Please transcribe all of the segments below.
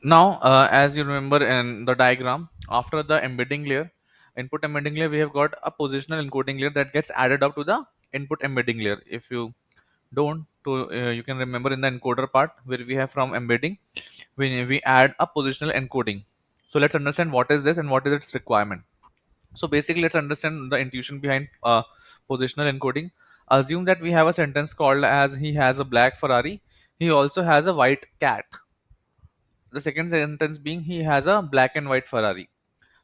Now, as you remember in the diagram, after the embedding layer, input embedding layer, we have got a positional encoding layer that gets added up to the input embedding layer. If you don't, you can remember in the encoder part where we have from embedding, we add a positional encoding. So let's understand what is this and what is its requirement. So basically, let's understand the intuition behind positional encoding. Assume that we have a sentence called as he has a black Ferrari. He also has a white cat. The second sentence being he has a black and white Ferrari.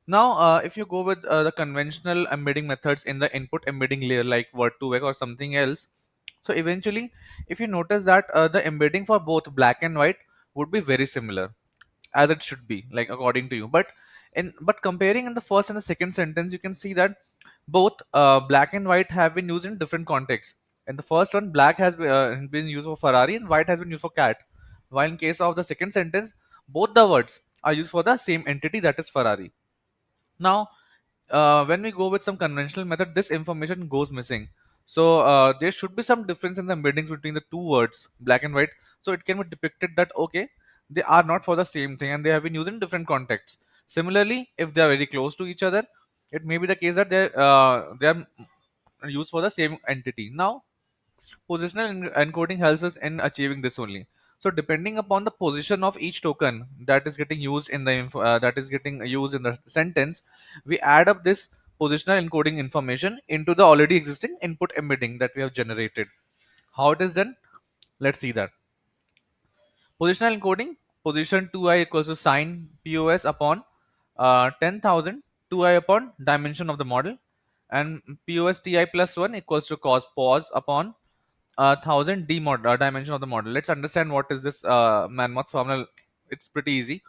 Now, if you go with the conventional embedding methods in the input embedding layer like word2vec or something else, so eventually, if you notice that the embedding for both black and white would be very similar as it should be, like according to you. But comparing in the first and the second sentence, you can see that both black and white have been used in different contexts. In the first one, black has been used for Ferrari and white has been used for cat. While in case of the second sentence, both the words are used for the same entity, that is Ferrari. Now, when we go with some conventional method, this information goes missing. So there should be some difference in the embeddings between the two words, black and white. So it can be depicted that okay, they are not for the same thing and they have been used in different contexts. Similarly, if they are very close to each other, it may be the case that they are used for the same entity. Now, positional encoding helps us in achieving this only. So depending upon the position of each token that is getting used in the that is getting used in the sentence, we add up this positional encoding information into the already existing input embedding that we have generated. How it is done? Let's see that. Positional encoding, position 2i equals to sine POS upon 10,000 2i upon dimension of the model, and POS TI plus 1 equals to cos pause upon 1,000 dimension of the model. Let's understand what is this man-month formula. It's pretty easy.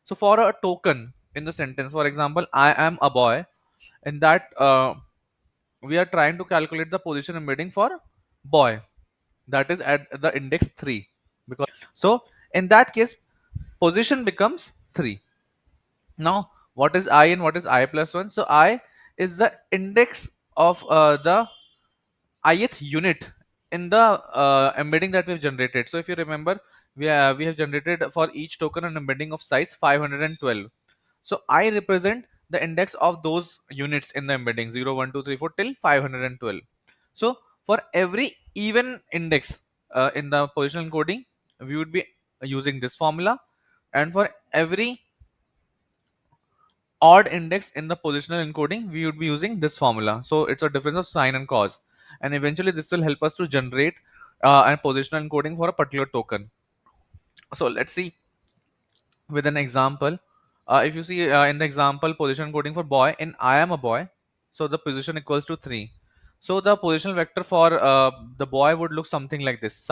So for a token in the sentence, for example, I am a boy, in that we are trying to calculate the position embedding for boy, that is at the index 3. Because so in that case, position becomes 3. Now, what is I and what is I plus 1? So I is the index of the ith unit in the embedding that we've generated. So if you remember, we have generated for each token an embedding of size 512. So I represent the index of those units in the embedding 0, 1, 2, 3, 4 till 512. So for every even index in the positional encoding, we would be using this formula, and for every odd index in the positional encoding, we would be using this formula. So it's a difference of sine and cos, and eventually this will help us to generate a positional encoding for a particular token. So let's see with an example. If you see in the example position encoding for boy, in I am a boy, so the position equals to 3. So the positional vector for the boy would look something like this.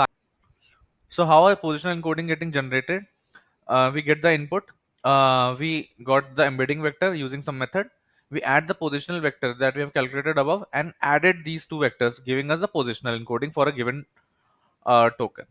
So how are positional encoding getting generated? We get the input, we got the embedding vector using some method, we add the positional vector that we have calculated above and added these two vectors, giving us the positional encoding for a given token.